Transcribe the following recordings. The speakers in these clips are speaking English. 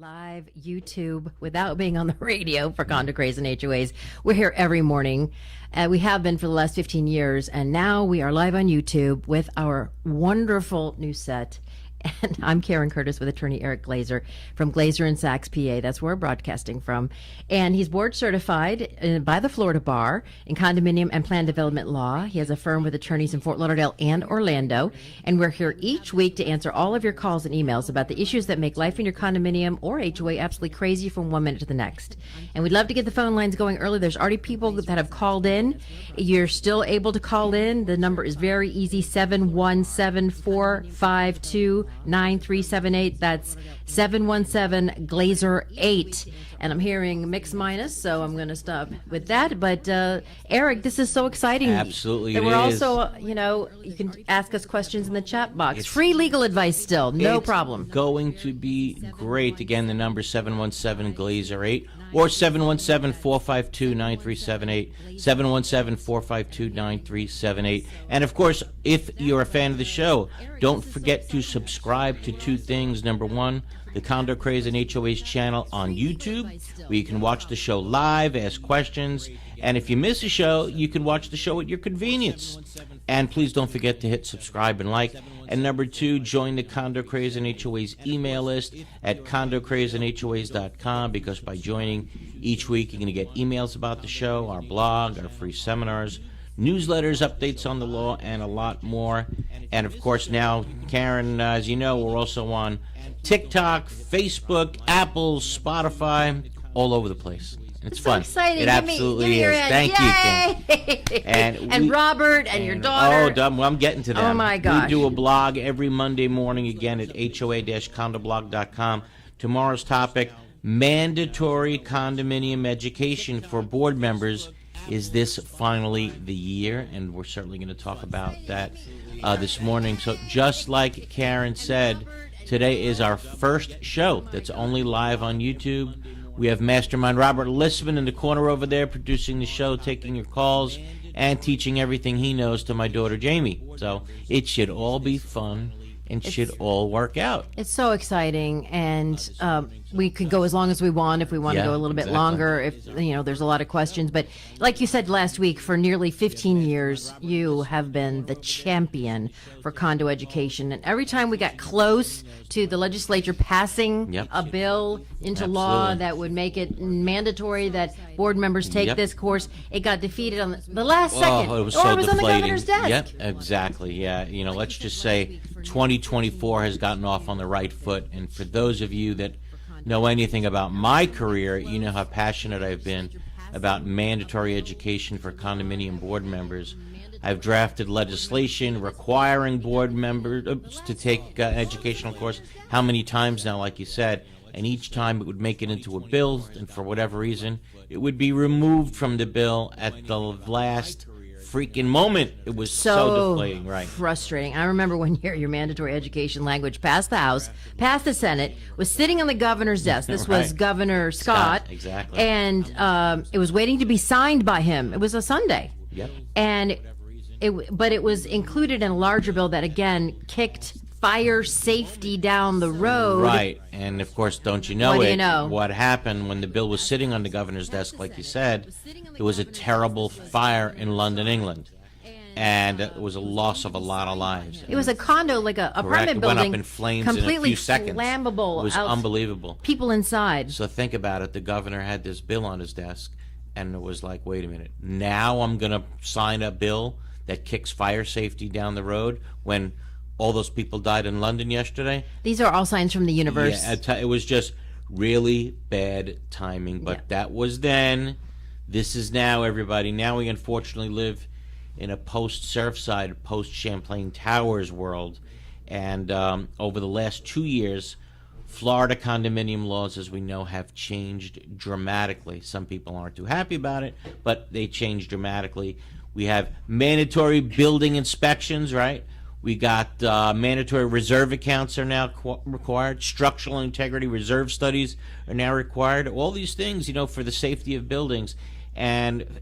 Live YouTube without being on the radio for Condo Craze and HOAs. We're here every morning. We have been for the last 15 years, and now we are live on YouTube with our wonderful new set. And I'm Karen Curtis with attorney Eric Glazer from Glazer & Sachs, PA. That's where we're broadcasting from. And he's board certified by the Florida Bar in condominium and plan development law. He has a firm with attorneys in Fort Lauderdale and Orlando. And we're here each week to answer all of your calls and emails about the issues that make life in your condominium or HOA absolutely crazy from one minute to the next. And we'd love to get the phone lines going early. There's already people that have called in. You're still able to call in. The number is very easy, 717-452-9378. That's 717-Glazer-8. And I'm hearing mix minus, so I'm going to stop with that. But Eric, this is so exciting. Absolutely, and we're also, you can ask us questions in the chat box. It's free legal advice still, no problem. Going to be great. Again, the number 717-Glazer-8 or 717-452-9378, 717-452-9378. And of course, if you're a fan of the show, don't forget to subscribe to two things. Number one, the Condo Craze and HOAs channel on YouTube, where you can watch the show live, ask questions, and if you miss a show, you can watch the show at your convenience. And please don't forget to hit subscribe and like. And number two, join the Condo Craze and HOAs email list at condocrazeandhoas.com, because by joining each week, you're going to get emails about the show, our blog, our free seminars, newsletters, updates on the law, and a lot more. And of course now, Karen, as you know, we're also on TikTok, Facebook, Apple, Spotify, all over the place. It's fun. So exciting. It absolutely is. Thank you, Ken. And Robert and your daughter. Well, I'm getting to them. Oh, my gosh. We do a blog every Monday morning, again, at hoa-condoblog.com. Tomorrow's topic, mandatory condominium education for board members. Is this finally the year? And we're certainly going to talk about that this morning. So just like Karen said, today is our first show that's only live on YouTube. We have Mastermind Robert Listman in the corner over there producing the show, taking your calls, and teaching everything he knows to my daughter Jamie. So it should all be fun and should all work out. It's so exciting, and we could go as long as we want if we want to go a little bit longer, if there's a lot of questions. But like you said last week, for nearly 15 years, you have been the champion for condo education. And every time we got close to the legislature passing a bill into law that would make it mandatory that board members take this course, it got defeated on the last second. It was or so it was deflating. On the governor's desk. Yep, exactly. Yeah, let's just say 2024 has gotten off on the right foot. And for those of you that know anything about my career, you know how passionate I've been about mandatory education for condominium board members. I've drafted legislation requiring board members to take an educational course. How many times now, like you said? And each time it would make it into a bill, and for whatever reason, it would be removed from the bill at the last freaking moment. It was so deflating, right? Frustrating. I remember one year your mandatory education language passed the House, passed the Senate, was sitting on the governor's desk. This was Governor Scott. Exactly. And it was waiting to be signed by him. It was a Sunday. Yep. And it was included in a larger bill that again kicked fire safety down the road. Right. And of course, don't you know what happened when the bill was sitting on the governor's desk, like you said? There was a terrible fire in London, England. And it was a loss of a lot of lives. It was a condo, like a apartment building. It went up in flames completely in a few seconds. Flammable. It was unbelievable. People inside. So think about it. The governor had this bill on his desk, and it was like, wait a minute. Now I'm going to sign a bill that kicks fire safety down the road when all those people died in London yesterday. These are all signs from the universe. Yeah, it was just really bad timing. But that was then. This is now, everybody. Now we unfortunately live in a post-Surfside, post-Champlain Towers world. And over the last 2 years, Florida condominium laws, as we know, have changed dramatically. Some people aren't too happy about it, but they changed dramatically. We have mandatory building inspections, right? We got mandatory reserve accounts are now required. Structural integrity reserve studies are now required. All these things, for the safety of buildings. And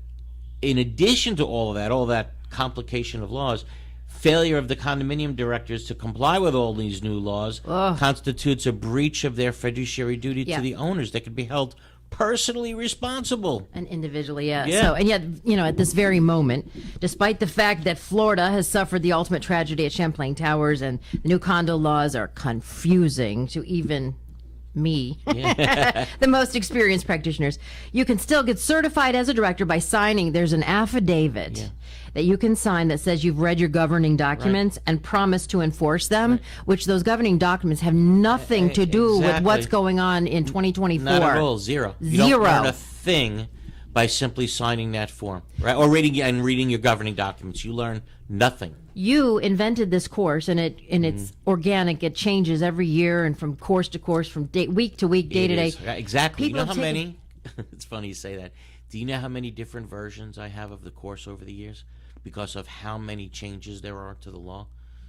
in addition to all that complication of laws, Failure of the condominium directors to comply with all these new laws constitutes a breach of their fiduciary duty to the owners. They could be held personally responsible. And individually, yeah. So, and yet, at this very moment, despite the fact that Florida has suffered the ultimate tragedy at Champlain Towers and the new condo laws are confusing to even me, the most experienced practitioners, you can still get certified as a director by signing. There's an affidavit that you can sign that says you've read your governing documents and promised to enforce them, which those governing documents have nothing to do with what's going on in 2024. Not at all. Zero. You don't learn a thing by simply signing that form, right? Or reading your governing documents. You learn nothing. You invented this course, and it's organic. It changes every year, and from course to course, from week to week, day to day. Exactly. You know how many? It's funny you say that. Do you know how many different versions I have of the course over the years? Because of how many changes there are to the law.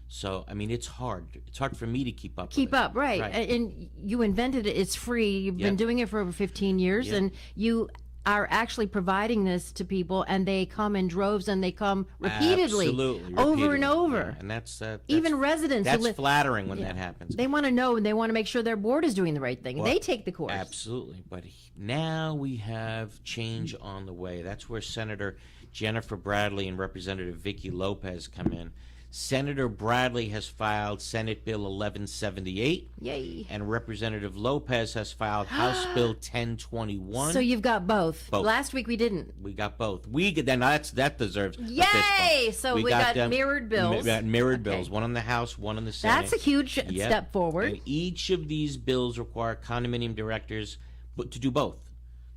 So, I mean, it's hard. It's hard for me to keep up with it. Right. And you invented it. It's free. You've been doing it for over 15 years, and you are actually providing this to people, and they come in droves, and they come repeatedly, over and over. And that's even residents. That's flattering when that happens. They want to know, and they want to make sure their board is doing the right thing. Well, they take the course. Absolutely. But now we have change on the way. That's where Senator Jennifer Bradley and Representative Vicky Lopez come in. Senator Bradley has filed Senate Bill 1178. Yay. And Representative Lopez has filed House Bill 1021. So you've got both. Last week we didn't. We got both. That deserves a fist bump. So we got mirrored bills. We got mirrored bills. One in the House, one in the Senate. That's a huge step forward. And each of these bills require condominium directors to do both.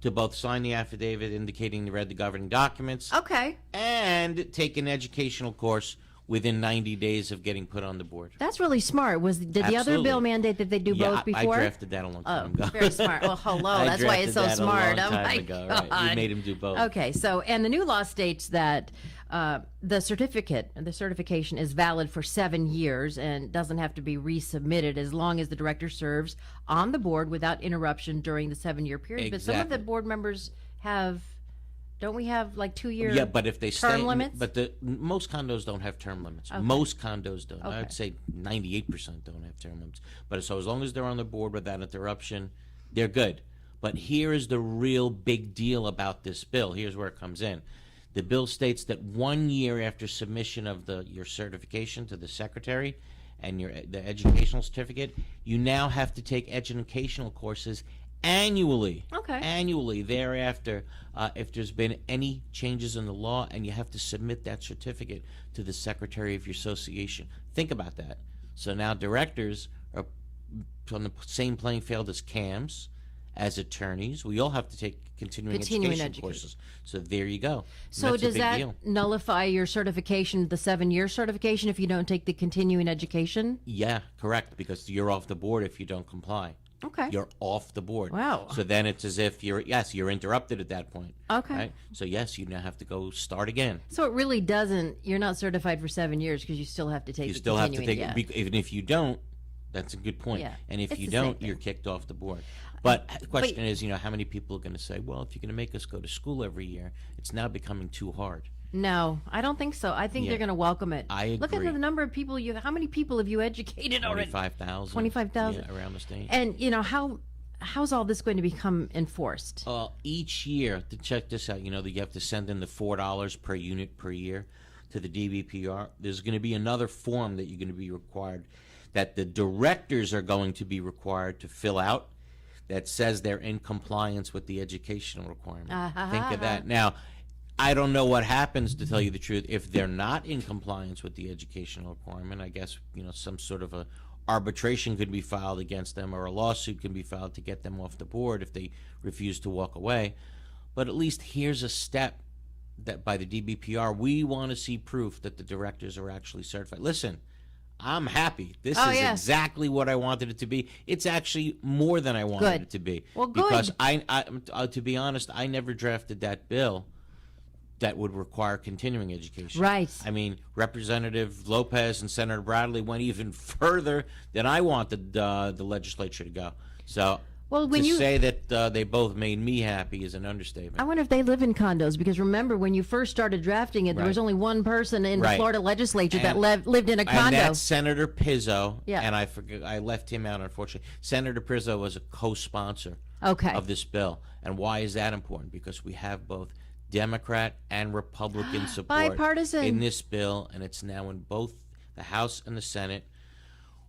To both sign the affidavit indicating they read the governing documents. And take an educational course within 90 days of getting put on the board. That's really smart. Did the other bill mandate that they do both before? I drafted that a long time ago. Very smart. Well, hello. That's why it's so smart. A long time ago, God. Right. We made him do both. Okay. So, and the new law states that the certification is valid for 7 years and doesn't have to be resubmitted as long as the director serves on the board without interruption during the 7-year period. But some of the board members have. Don't we have like 2-year but if they term limits? But most condos don't have term limits. Most condos don't. I would say 98% don't have term limits. But so as long as they're on the board without interruption, they're good. But here is the real big deal about this bill. Here's where it comes in. The bill states that 1 year after submission of your certification to the secretary and the educational certificate, you now have to take educational courses annually. Annually thereafter, if there's been any changes in the law, and you have to submit that certificate to the secretary of your association. Think about that. So now directors are on the same playing field as CAMs, as attorneys. We all have to take continuing education courses. So there you go. So does that nullify your certification, the 7-year certification, if you don't take the continuing education? Yeah, correct, because you're off the board if you don't comply. You're off the board. Wow. So then it's as if you're interrupted at that point. Right? So yes, you now have to go start again. So it really doesn't, you're not certified for 7 years because you still have to take the continuing. You still have to take it, even if you don't, that's a good point. Yeah. And if you don't, you're kicked off the board. But the question is, how many people are going to say, well, if you're going to make us go to school every year, it's now becoming too hard. No, I don't think so. I think they're going to welcome it. I agree. Look at the number of people how many people have you educated already? 25,000. 25,000. Yeah, around the state. And, how's all this going to become enforced? Each year, to check this out, you have to send in the $4 per unit per year to the DBPR. There's going to be another form that you're going to be required, that the directors are going to be required to fill out, that says they're in compliance with the educational requirement. Think of that. Now, I don't know what happens, to tell you the truth, if they're not in compliance with the educational requirement. I guess, some sort of a arbitration could be filed against them, or a lawsuit can be filed to get them off the board if they refuse to walk away. But at least here's a step that by the DBPR, we want to see proof that the directors are actually certified. Listen, I'm happy. This is exactly what I wanted it to be. It's actually more than I wanted it to be. Well, good. Because to be honest, I never drafted that bill that would require continuing education. Right. I mean, Representative Lopez and Senator Bradley went even further than I wanted the legislature to go. So Well, when to say that they both made me happy is an understatement. I wonder if they live in condos, because remember when you first started drafting it, there was only one person in the Florida legislature that lived in a condo. And that's Senator Pizzo. Yeah. And I left him out, unfortunately. Senator Pizzo was a co-sponsor of this bill. And why is that important? Because we have both Democrat and Republican support bipartisan in this bill, and it's now in both the House and the Senate.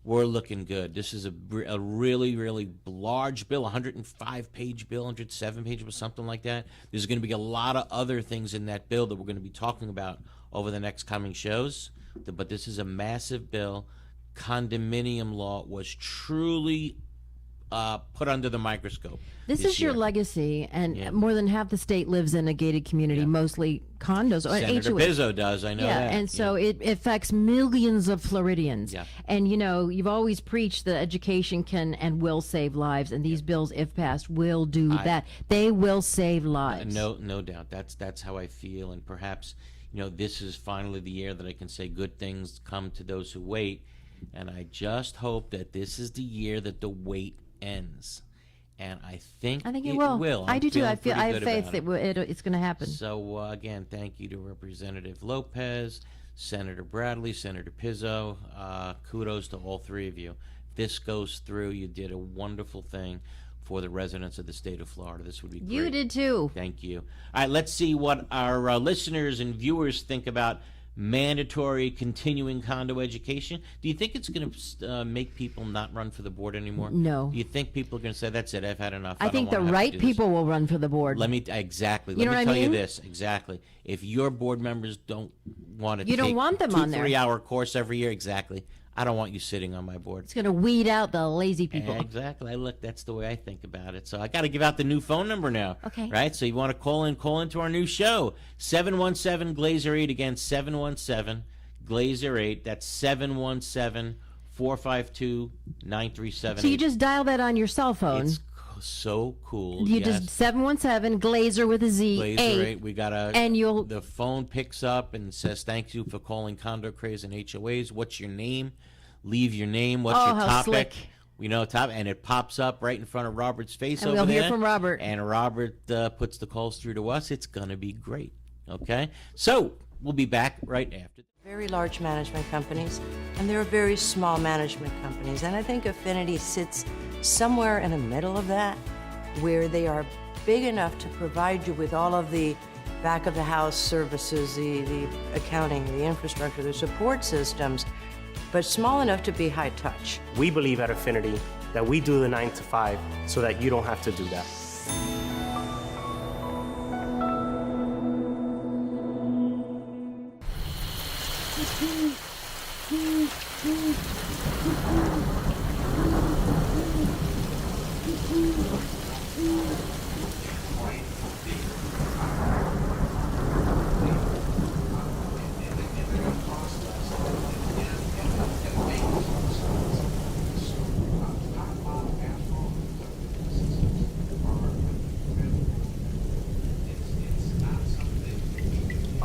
We're looking good. This is a really, really large bill, 105-page bill, 107-page bill, something like that. There's going to be a lot of other things in that bill that we're going to be talking about over the next coming shows. But this is a massive bill. Condominium law was truly put under the microscope. This is your legacy, and more than half the state lives in a gated community, mostly condos. Senator Pizzo does, I know that. And so it affects millions of Floridians. Yeah. And, you know, you've always preached that education can and will save lives, and these bills, if passed, will do that. They will save lives. No doubt. That's how I feel, and perhaps, you know, this is finally the year that I can say good things come to those who wait, and I just hope that this is the year that the wait ends, and I think it will. I do too. I have faith that it's going to happen. So again, thank you to Representative Lopez, Senator Bradley, Senator Pizzo. Kudos to all three of you. If this goes through, you did a wonderful thing for the residents of the state of Florida. This would be great. You did too. Thank you. All right, let's see what our listeners and viewers think about mandatory continuing condo education. Do you think it's going to make people not run for the board anymore? No. Do you think people are going to say, that's it, I've had enough? I think the right people will run for the board. Let me tell you this. Exactly. If your board members don't want to, you don't want them on there. 2-3 hour course every year. Exactly. I don't want you sitting on my board. It's going to weed out the lazy people. Exactly. Look, that's the way I think about it. So I got to give out the new phone number now. Okay. Right? So you want to call into our new show. 717-GLAZER-8. Again, 717-GLAZER-8. That's 717-452-9378. So you just dial that on your cell phone. It's so cool. You just 717-GLAZER with a Z. GLAZER-8. We got the phone picks up and says, thank you for calling Condo Craze and HOAs. What's your name? Leave your name. What's your topic? Slick. We know and it pops up right in front of Robert's face and over we'll there. Hear from Robert. And Robert puts the calls through to us. It's going to be great. Okay? So we'll be back right after. Very large management companies, and there are very small management companies. And I think Affinity sits somewhere in the middle of that, where they are big enough to provide you with all of the back of the house services, the accounting, the infrastructure, the support systems, but small enough to be high touch. We believe at Affinity that we do the 9 to 5 so that you don't have to do that.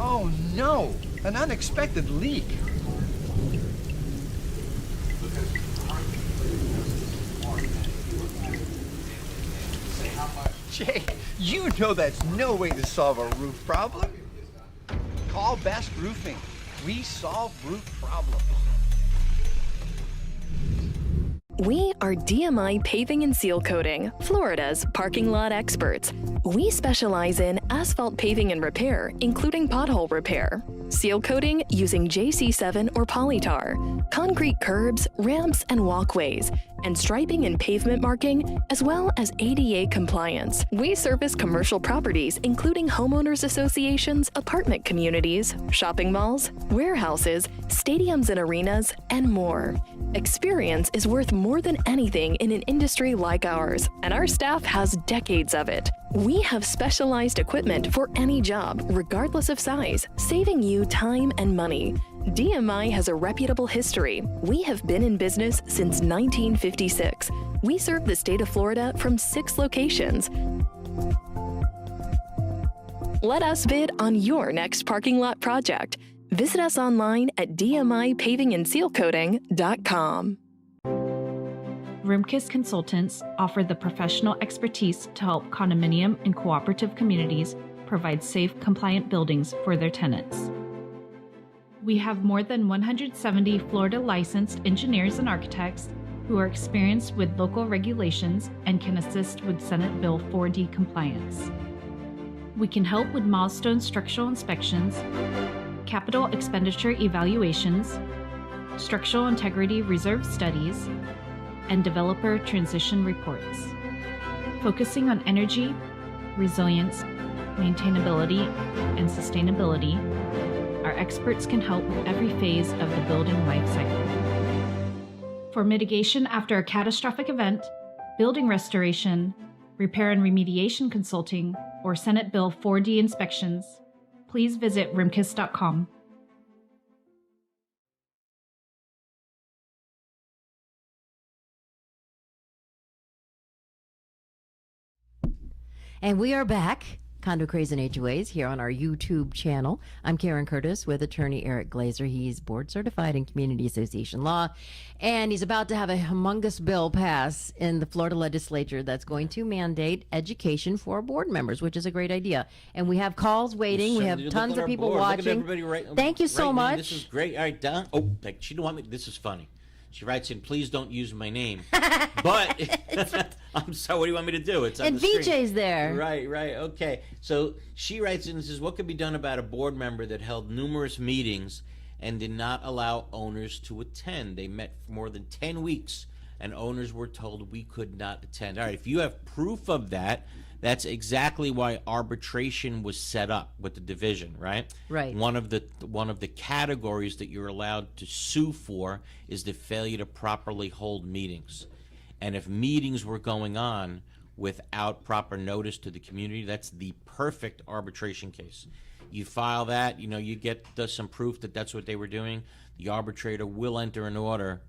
Oh no, an unexpected leak. Jay, you know that's no way to solve a roof problem. Call Best Roofing. We solve roof problems. We are DMI Paving and Seal Coating, Florida's parking lot experts. We specialize in asphalt paving and repair, including pothole repair, seal coating using JC7 or polytar, concrete curbs, ramps, and walkways, and striping and pavement marking, as well as ADA compliance. We service commercial properties, including homeowners associations, apartment communities, shopping malls, warehouses, stadiums and arenas, and more. Experience is worth more than anything in an industry like ours, and our staff has decades of it. We have specialized equipment for any job, regardless of size, saving you time and money. DMI has a reputable history. We have been in business since 1956. We serve the state of Florida from 6 locations. Let us bid on your next parking lot project. Visit us online at dmipavingandsealcoating.com. Rimkus Consultants offer the professional expertise to help condominium and cooperative communities provide safe, compliant buildings for their tenants. We have more than 170 Florida licensed engineers and architects who are experienced with local regulations and can assist with Senate Bill 4D compliance. We can help with milestone structural inspections, capital expenditure evaluations, structural integrity reserve studies, and developer transition reports. Focusing on energy, resilience, maintainability, and sustainability, our experts can help with every phase of the building life cycle. For mitigation after a catastrophic event, building restoration, repair and remediation consulting, or Senate Bill 4D inspections, please visit rimkus.com. And we are back, Condo Craze and HOAs, here on our YouTube channel. I'm Karen Curtis with attorney Eric Glazer. He's board certified in community association law, and he's about to have a humongous bill pass in the Florida legislature that's going to mandate education for board members, which is a great idea. And we have calls waiting. We have tons of people watching. Thank you so much. This is great. All right, Don. Oh, she didn't want me. This is funny. She writes in, please don't use my name. But I'm sorry, what do you want me to do? It's on and the screen. VJ's there. Right, okay. So she writes in and says, what could be done about a board member that held numerous meetings and did not allow owners to attend? They met for more than 10 weeks and owners were told we could not attend. All right, if you have proof of that, that's exactly why arbitration was set up with the division, right? Right. One of the categories that you're allowed to sue for is the failure to properly hold meetings. And if meetings were going on without proper notice to the community, that's the perfect arbitration case. You file that, you get some proof that that's what they were doing. The arbitrator will enter an order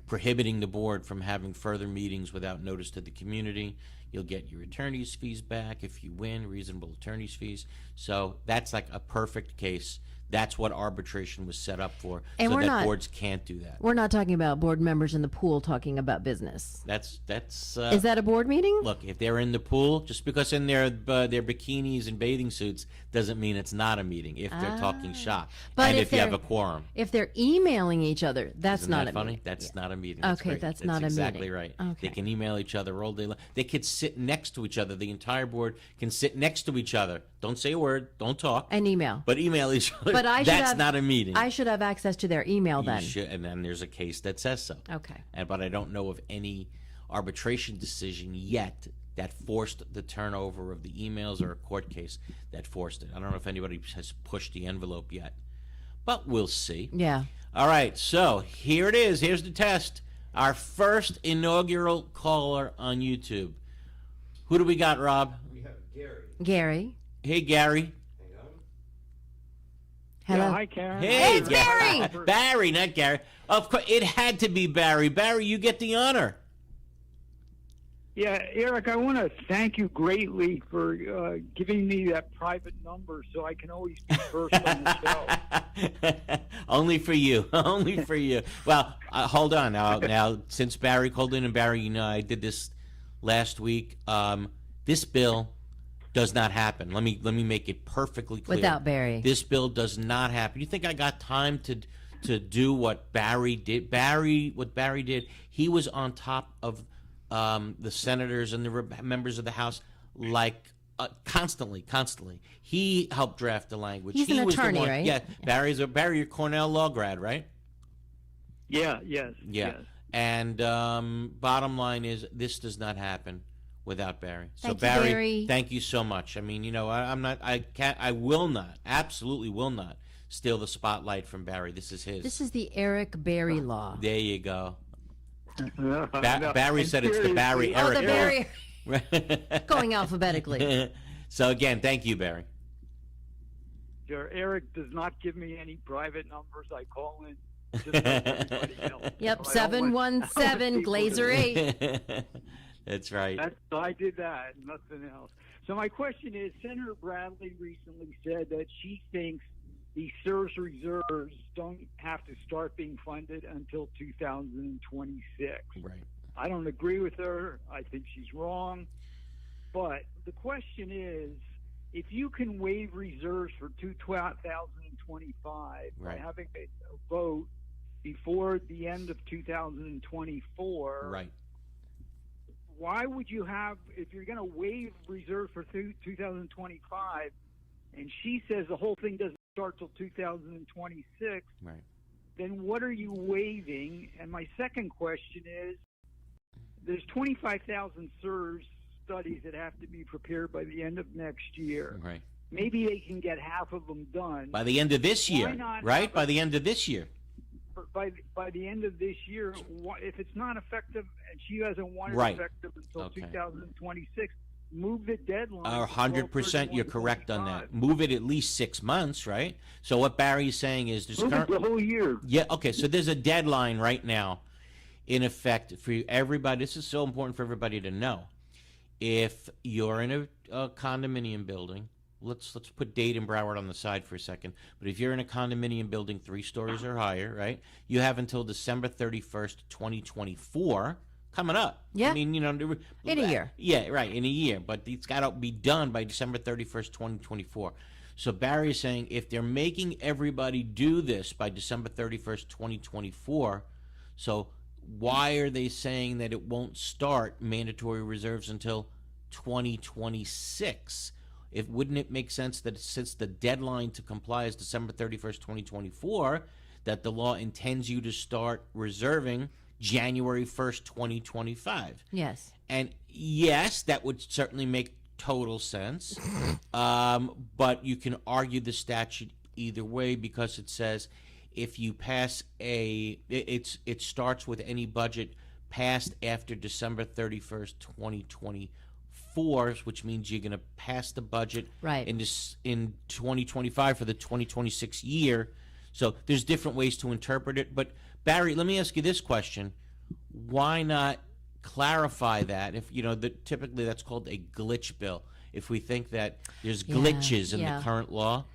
prohibiting the board from having further meetings without notice to the community. You'll get your attorney's fees back if you win, reasonable attorney's fees. So that's like a perfect case. That's what arbitration was set up for, and so that boards can't do that. We're not talking about board members in the pool talking about business. Is that a board meeting? Look, if they're in the pool, just because in their bikinis and bathing suits doesn't mean it's not a meeting if they're talking shop. But and if you have a quorum. If they're emailing each other, that's not a funny? meeting. That's not a meeting. Okay, that's not a meeting. Exactly right. Okay. They can email each other all day long. They could sit next to each other. The entire board can sit next to each other. Don't say a word. Don't talk. And email. But email each other. But that's not a meeting. I should have access to their email then. You should, and then there's a case that says so. Okay. But I don't know of any arbitration decision yet that forced the turnover of the emails or a court case that forced it. I don't know if anybody has pushed the envelope yet, but we'll see. Yeah. All right, so here it is. Here's the test. Our first inaugural caller on YouTube. Who do we got, Rob? We have Gary. Gary. Hey, Gary. Hello. Yeah, hi, Karen. Hey, it's Barry. Barry, not Gary. Of course, it had to be Barry. Barry, you get the honor. Yeah, Eric, I want to thank you greatly for giving me that private number so I can always be first on the show. Only for you. Only for you. Well, hold on. Now, since Barry called in, and Barry, I did this last week. This bill does not happen. Let me make it perfectly clear. Without Barry. This bill does not happen. You think I got time to do what Barry did? What Barry did, he was on top of the senators and the members of the House constantly. He helped draft the language. He's an attorney, right? Yeah, Barry, you're Cornell law grad, right? Yeah, yes. Yeah. Yes. And bottom line is, this does not happen without Barry. So Thank you, Barry. Thank you so much. I mean, I will not, absolutely will not steal the spotlight from Barry. This is his. This is the Eric Barry law. There you go. No, Barry said it's the Barry Oh, Eric. the Barry. Going alphabetically. So again, thank you, Barry. Eric does not give me any private numbers. I call in just like everybody else. Yep, So I don't want 717 people Glazer to- 8. That's right. I did that, nothing else. So my question is, Senator Bradley recently said that she thinks the CSRS reserves don't have to start being funded until 2026. Right. I don't agree with her. I think she's wrong. But the question is, if you can waive reserves for 2025 by having a vote before the end of 2024, Right. why would you have, if you're going to waive reserves for 2025, and she says the whole thing doesn't start till 2026, Right. then what are you waiving? And my second question is, there's 25,000 SERS studies that have to be prepared by the end of next year. Right. Maybe they can get half of them done. By the end of this Why year, not right? have By the end of this year. by the end of this year, if it's not effective, and she doesn't want it Right. effective until Okay. 2026, move the deadline. 100%, you're correct on that. Move it at least 6 months, right? So what Barry's saying is there's Move it the whole year. Yeah, okay, so there's a deadline right now in effect for everybody. This is so important for everybody to know. If you're in a condominium building, let's put Dade and Broward on the side for a second, but if you're in a condominium building 3 stories or higher, right, you have until December 31st, 2024, coming up. Yeah. I mean, In a year. Yeah, right, in a year, but it's got to be done by December 31st, 2024. So Barry is saying if they're making everybody do this by December 31st, 2024, so why are they saying that it won't start mandatory reserves until 2026? Wouldn't it make sense that since the deadline to comply is December 31st, 2024, that the law intends you to start reserving January 1st, 2025? Yes. And yes, that would certainly make total sense. But you can argue the statute either way, because it says if you pass it starts with any budget passed after December 31st, 2024, which means you're going to pass the budget Right. in 2025 for the 2026 year. So there's different ways to interpret it. But Barry, let me ask you this question. Why not clarify that? If typically that's called a glitch bill. If we think that there's glitches in the current law,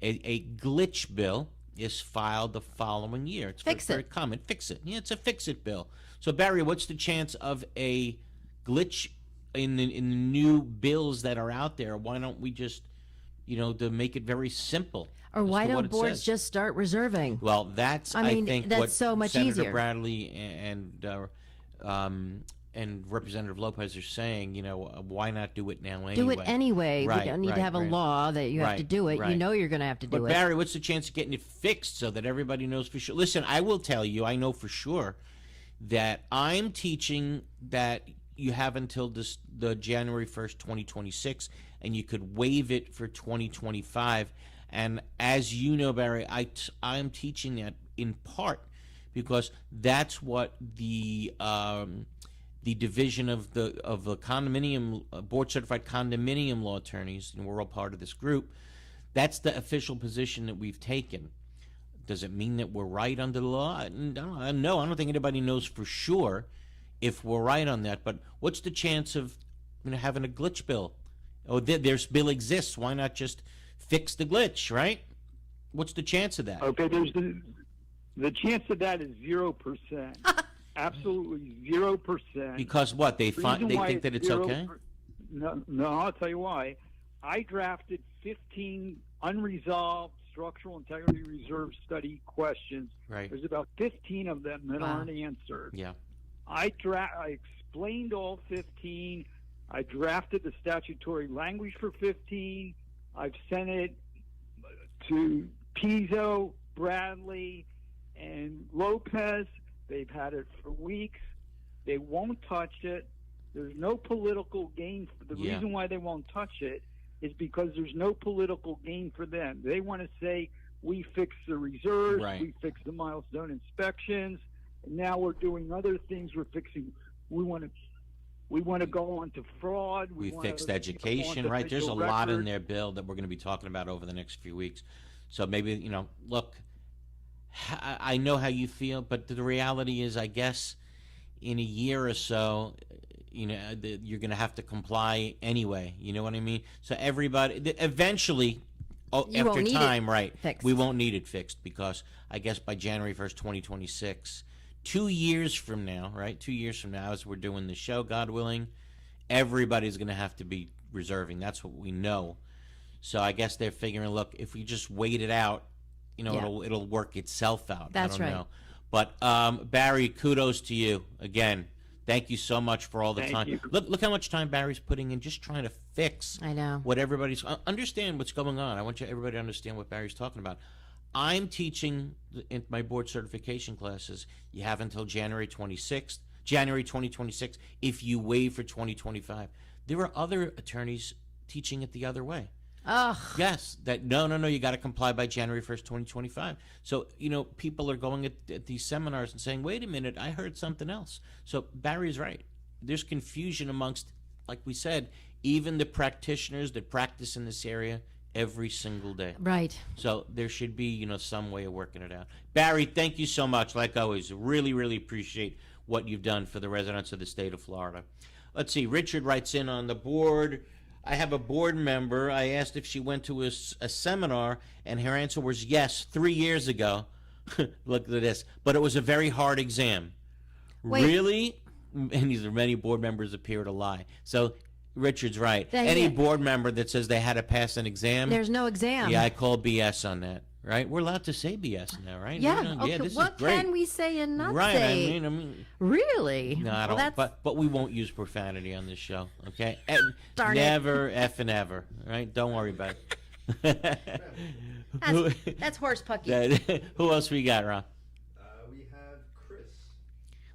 a glitch bill is filed the following year. It's very common. Fix it. Yeah, it's a fix-it bill. So Barry, what's the chance of a glitch in the new bills that are out there? Why don't we just, to make it very simple? Or why don't boards just start reserving? Well, that's I think that's what so much Senator easier. Bradley and Representative Lopez are saying. Why not do it now anyway? Do it anyway. Right, we don't need to have a right. law that you have to do it. Right. You know you're going to have to do But it. Barry, what's the chance of getting it fixed so that everybody knows for sure? Listen, I will tell you, I know for sure that I'm teaching that you have until the January 1st, 2026, and you could waive it for 2025. And as you know, Barry, I'm teaching that in part because that's what the division of the condominium board certified condominium law attorneys, and we're all part of this group. That's the official position that we've taken. Does it mean that we're right under the law? No, I don't think anybody knows for sure if we're right on that. But what's the chance of having a glitch bill? Oh, there's bill exists. Why not just fix the glitch, right? What's the chance of that? Okay, there's the chance of that is 0%. Absolutely 0%. Because what they think that it's okay? No, I'll tell you why. I drafted 15 unresolved structural integrity reserve study questions. Right. There's about 15 of them that aren't answered. Yeah. I explained all 15. I drafted the statutory language for 15. I've sent it to Pizzo, Bradley, and Lopez. They've had it for weeks. They won't touch it. There's no political gain. The reason why they won't touch it is because there's no political gain for them. They want to say, we fixed the reserves, we fixed the milestone inspections, and now we're doing other things. We want to go on to fraud. We fixed education, right? There's a lot in their bill that we're going to be talking about over the next few weeks. So maybe, look, I know how you feel, but the reality is, I guess, in a year or so, you're going to have to comply anyway. You know what I mean? So everybody, eventually, after time, right, we won't need it fixed because I guess by January 1st, 2026, 2 years from now, right? 2 years from now, as we're doing the show, God willing, everybody's going to have to be reserving. That's what we know. So I guess they're figuring, look, if we just wait it out, it'll work itself out. That's I don't right. know. But Barry, kudos to you again. Thank you so much for all the Thank time. you. Look how much time Barry's putting in just trying to fix. I know. What everybody's understand what's going on. I want everybody to understand what Barry's talking about. I'm teaching in my board certification classes. You have until January 2026. If you waive for 2025, there are other attorneys teaching it the other way. Ugh. Yes, that no, you got to comply by January 1st, 2025. So, people are going at these seminars and saying, wait a minute, I heard something else. So Barry's right. There's confusion amongst, like we said, even the practitioners that practice in this area every single day. Right. So there should be, some way of working it out. Barry, thank you so much. Like always, really, really appreciate what you've done for the residents of the state of Florida. Let's see. Richard writes in on the board. I have a board member. I asked if she went to a seminar, and her answer was yes, 3 years ago. Look at this. But it was a very hard exam. Wait. Really? And these are many board members appear to lie. So Richard's right. Dang Any it. board member that says they had to pass an exam, There's no exam. yeah, I call BS on that. Right? We're allowed to say BS now, right? Yeah. Okay. This What is great. can we say and not Right. say? I mean, Really? no, I Well, don't. that's- But we won't use profanity on this show, okay? Darn it. Never, effing ever. Right? Don't worry about it. That's horse pucky. Who else we got, Ron? We have Chris.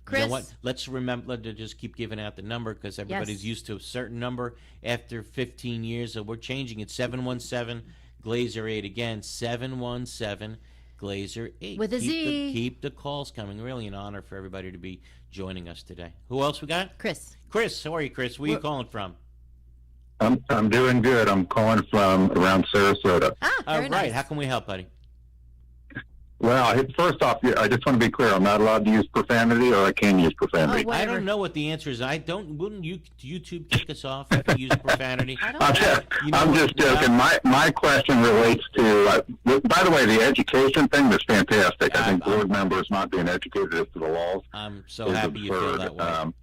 Chris. You know what? Let's remember to just keep giving out the number because everybody's Yes. used to a certain number after 15 years. So we're changing it. 717 Glazer 8 again. 717 Glazer 8. With a Z. Keep the calls coming. Really an honor for everybody to be joining us today. Who else we got? Chris. Chris, how are you, Chris? Where are you calling from? I'm doing good. I'm calling from around Sarasota. Ah, All very right. nice. How can we help, buddy? Well, first off, I just want to be clear. I'm not allowed to use profanity, or I can use profanity. Oh, I whatever. don't know what the answer is. Wouldn't YouTube kick us off if we use profanity? I don't I'm know. just, You know I'm what? just joking. My question relates to, by the way, the education thing was fantastic. I think board members not being educated as to the laws I'm so is happy you feel absurd. that way.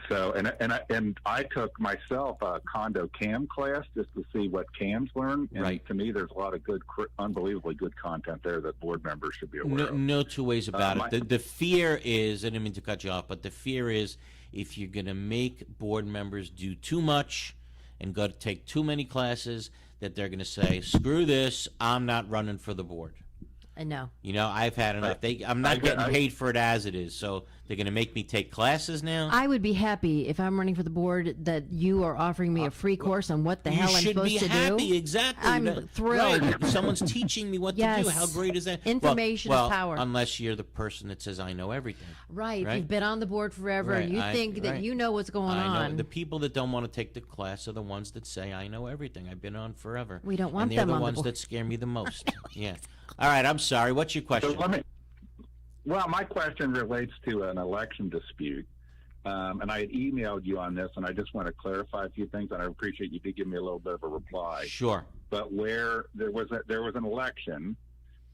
And I took myself a Condo cam class just to see what cams learn. And Right. to me, there's a lot of good, unbelievably good content there that board members should be aware No, of. no two ways about my- it. The fear is, I didn't mean to cut you off, but the fear is if you're going to make board members do too much and go to take too many classes, that they're going to say, screw this, I'm not running for the board. I know. I've had enough. I'm not getting I- paid for it as it is, so they're going to make me take classes now. I would be happy if I'm running for the board that you are offering me a free course on what the you hell I'm should supposed be to happy, do. exactly. I'm thrilled. Right. Someone's teaching me what to do. Yes. How great is that? Information is well, power. Unless you're the person that says, I know everything. Right. Right. You've been on the board forever Right, and you I- think that right. you know what's going I know. on. The people that don't want to take the class are the ones that say, I know everything. I've been on forever. We don't want and they're them the on the ones board. that scare me the most. Yeah. All right. I'm sorry. What's your question? So well, my question relates to an election dispute. And I had emailed you on this, and I just want to clarify a few things, and I appreciate you did give me a little bit of a reply. Sure. But where there was an election,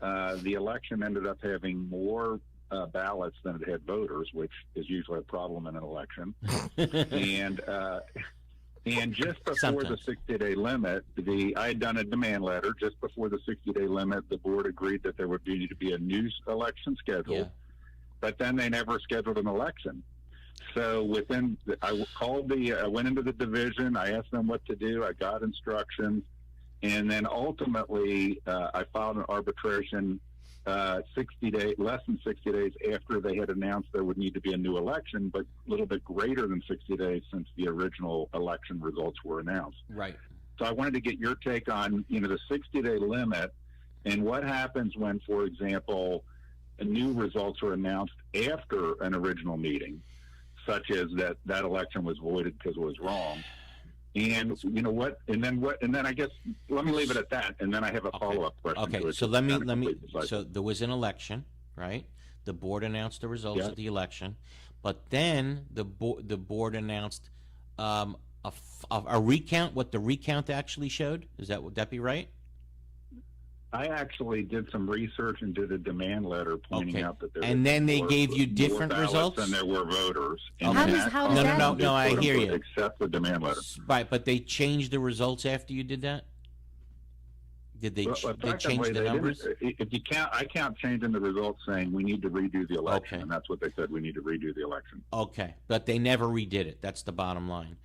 the election ended up having more ballots than it had voters, which is usually a problem in an election. And just before the Sometimes. 60-day limit, I had done a demand letter. Just before the 60-day limit, the board agreed that there would need to be a new election scheduled. Yeah. But then they never scheduled an election. So I went into the division. I asked them what to do. I got instructions, and then ultimately I filed an arbitration 60 days, less than 60 days after they had announced there would need to be a new election, but a little bit greater than 60 days since the original election results were announced. Right. So I wanted to get your take on, the 60-day limit and what happens when, for example, new results are announced after an original meeting, such as that election was voided because it was wrong. And and then I guess let me leave it at that, and then I have a follow-up question. Okay. to it. So It's so there was an election, right? The board announced the results Yeah. of the election, but then the board announced a recount. What the recount actually showed would that be right? I actually did some research and did a demand letter pointing out that there and then they gave you more different ballots results than there were voters. How does that? No, I hear you. Accept the demand letter. Right, but they changed the results after you did that? Did they, they change the numbers? If you can't, I can't change in the results saying we need to redo the election, and that's what they said, we need to redo the election. Okay, but they never redid it. That's the bottom line.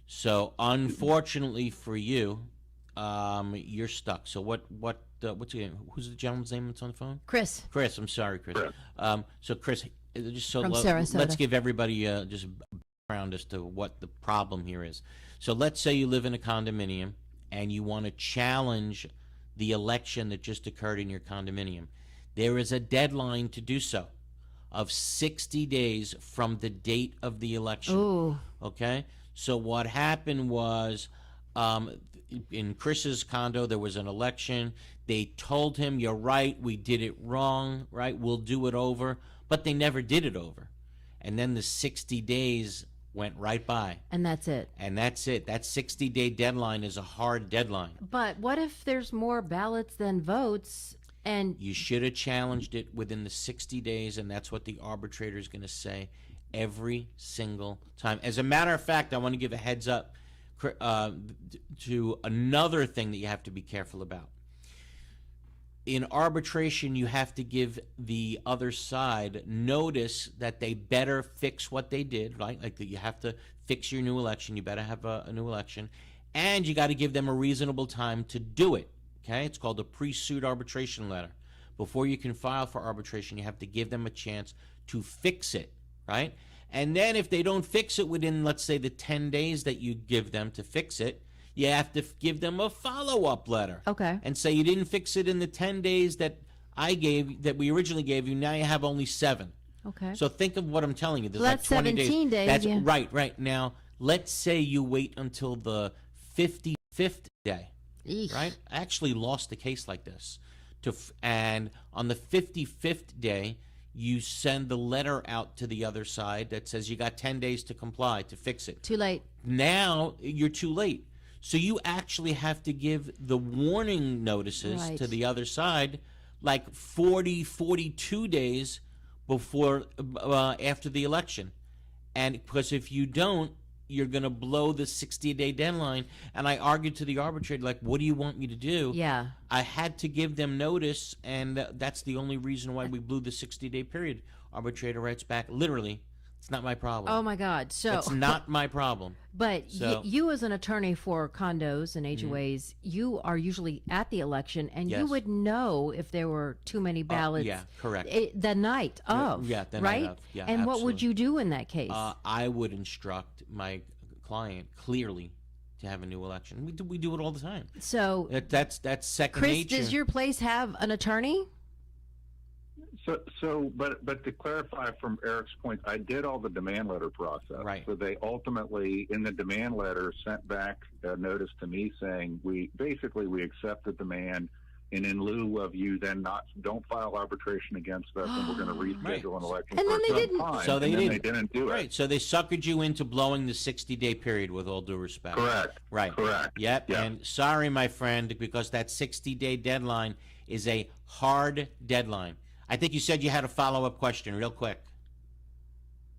So unfortunately for you, you're stuck. So what's who's the gentleman's name that's on the phone? Chris. Chris, I'm sorry, Chris. So Chris, just so From Sarasota. let's give everybody just background as to what the problem here is. So let's say you live in a condominium and you want to challenge the election that just occurred in your condominium. There is a deadline to do so of 60 days from the date of the election. Ooh. Okay? So what happened was, in Chris's condo, there was an election. They told him, you're right, we did it wrong, right? We'll do it over. But they never did it over. And then the 60 days went right by. And that's it. And that's it. That 60-day deadline is a hard deadline. But what if there's more ballots than votes? And you should have challenged it within the 60 days, and that's what the arbitrator is going to say every single time. As a matter of fact, I want to give a heads up to another thing that you have to be careful about. In arbitration, you have to give the other side notice that they better fix what they did, right? Like that you have to fix your new election. You better have a new election. And you got to give them a reasonable time to do it, okay? It's called a pre-suit arbitration letter. Before you can file for arbitration, you have to give them a chance to fix it, right? And then if they don't fix it within, let's say, the 10 days that you give them to fix it, you have to give them a follow-up letter. Okay. And say you didn't fix it in the 10 days that we originally gave you. Now you have only 7. Okay. So think of what I'm telling you. There's Well, like that's 20 17 days, That's yeah. right. Now, let's say you wait until the 55th day. Eesh. Right? I actually lost a case like this. And on the 55th day, you send the letter out to the other side that says you got 10 days to comply, to fix it. Too late. Now you're too late. So you actually have to give the warning notices Right. to the other side like 42 days before, after the election. And because if you don't, you're going to blow the 60-day deadline. And I argued to the arbitrator, like, what do you want me to do? Yeah. I had to give them notice, and that's the only reason why we blew the 60-day period. Arbitrator writes back, literally, it's not my problem. Oh my God. So It's not my problem. But So- you as an attorney for condos and HOAs, you are usually at the election, and you Yes. would know if there were too many ballots. yeah, correct. The night of. yeah, the night right? of. Yeah, and what would absolutely. you do in that case? I would instruct my client clearly to have a new election. We do it all the time. So, That's second Chris, nature. does your place have an attorney? But to clarify from Eric's point, I did all the demand letter process. Right. So they ultimately, in the demand letter, sent back a notice to me saying we accept the demand, and in lieu of you then don't file arbitration against us, and we're going to reschedule an election And for then they some didn't. time. So they and then didn't. They didn't do Right. it. So they suckered you into blowing the 60-day period, with all due respect. Correct. Right. Correct. Yep. Yeah. And sorry, my friend, because that 60-day deadline is a hard deadline. I think you said you had a follow-up question, real quick.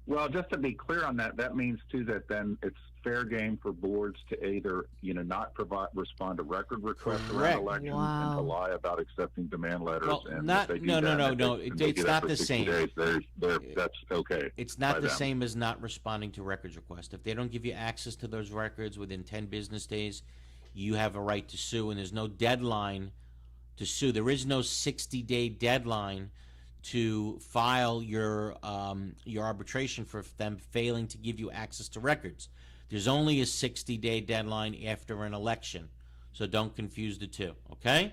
Well, just to be clear on that, that means too that then it's fair game for boards to either not respond to record requests Correct. around elections Wow. and to lie about accepting demand letters. Well, and not- if they do no, that, no, if no, they- it- and they it's do that not for the 60 same. days, that's okay. It's not by the them. same as not responding to records requests. If they don't give you access to those records within 10 business days, you have a right to sue, and there's no deadline to sue. There is no 60-day deadline to file your arbitration for them failing to give you access to records. There's only a 60-day deadline after an election, so don't confuse the two, okay?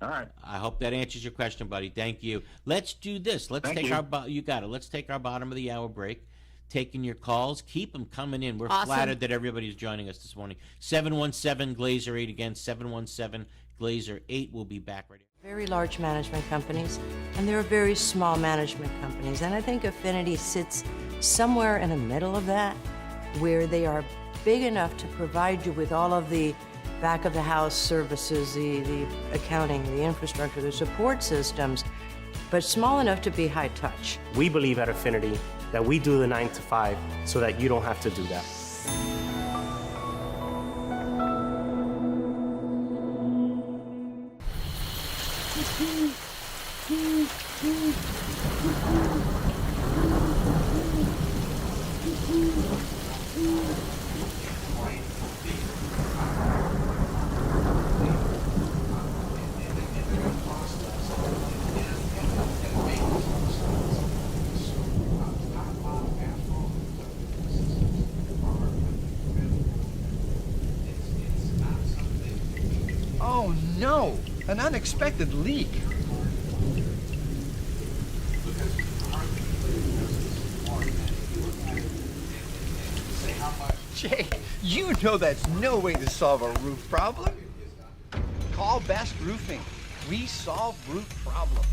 All right. I hope that answers your question, buddy. Thank you. Let's do this. Let's Thank take you. you got it. Let's take our bottom of the hour break. Taking your calls. Keep them coming in. We're Awesome. flattered that everybody's joining us this morning. 717-GLAZER-8 again. 717-GLAZER-8. We'll be back right here. Very large management companies, and there are very small management companies. And I think Affinity sits somewhere in the middle of that, where they are big enough to provide you with all of the back of the house services, the accounting, the infrastructure, the support systems, but small enough to be high touch. We believe at Affinity that we do the 9 to 5 so that you don't have to do that. Oh no, an unexpected leak. Jay, you know that's no way to solve a roof problem. Call Best Roofing. We solve roof problems.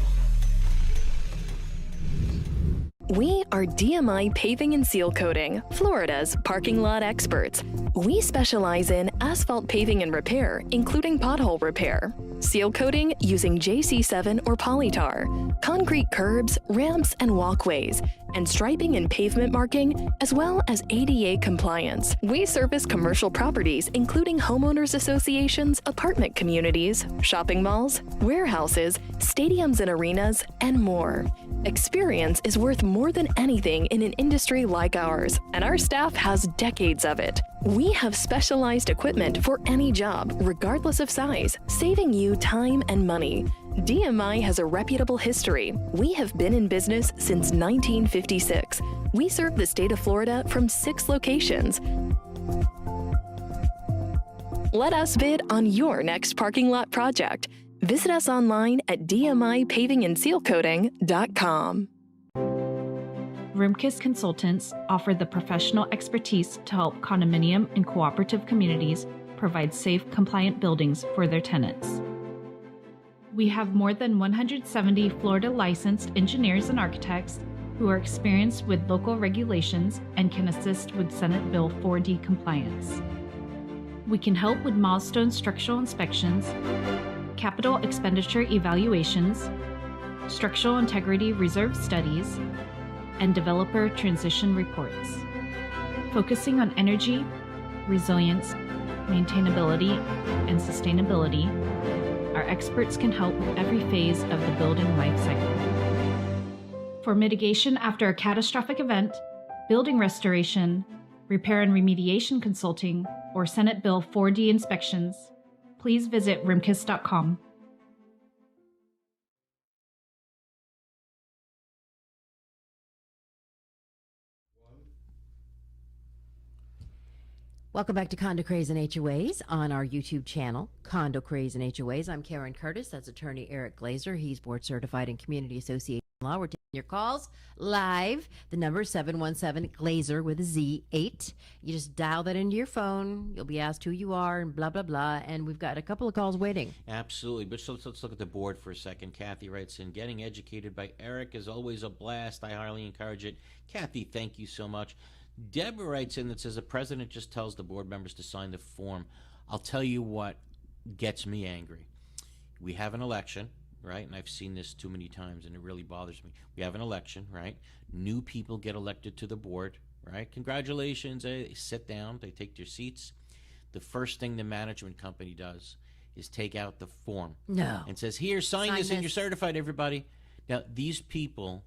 We are DMI Paving and Seal Coating, Florida's parking lot experts. We specialize in asphalt paving and repair, including pothole repair, seal coating using JC7 or polytar, concrete curbs, ramps, and walkways, and striping and pavement marking, as well as ADA compliance. We service commercial properties, including homeowners associations, apartment communities, shopping malls, warehouses, stadiums and arenas, and more. Experience is worth more than anything in an industry like ours, and our staff has decades of it. We have specialized equipment for any job, regardless of size, saving you time and money. DMI has a reputable history. We have been in business since 1956. We serve the state of Florida from 6 locations. Let us bid on your next parking lot project. Visit us online at dmipavingandsealcoating.com. Rimkus Consultants offer the professional expertise to help condominium and cooperative communities provide safe, compliant buildings for their tenants. We have more than 170 Florida licensed engineers and architects who are experienced with local regulations and can assist with Senate Bill 4D compliance. We can help with milestone structural inspections, capital expenditure evaluations, structural integrity reserve studies, and developer transition reports. Focusing on energy, resilience, maintainability, and sustainability, our experts can help with every phase of the building life cycle. For mitigation after a catastrophic event, building restoration, repair and remediation consulting, or Senate Bill 4D inspections, please visit rimkus.com. Welcome back to Condo Craze and HOAs on our YouTube channel, Condo Craze and HOAs. I'm Karen Curtis. That's attorney Eric Glazer. He's board certified in community association law. We're taking your calls live. The number is 717-GLAZER with a Z8. You just dial that into your phone. You'll be asked who you are and blah, blah, blah. And we've got a couple of calls waiting. Absolutely. But so let's look at the board for a second. Kathy writes in, getting educated by Eric is always a blast. I highly encourage it. Kathy, thank you so much. Deborah writes in that says the president just tells the board members to sign the form. I'll tell you what gets me angry. We have an election, right? And I've seen this too many times, and it really bothers me. We have an election, right? New people get elected to the board, right? Congratulations. They sit down. They take their seats. The first thing the management company does is take out the form. No. And says, here, sign this and you're certified, everybody. Now, these people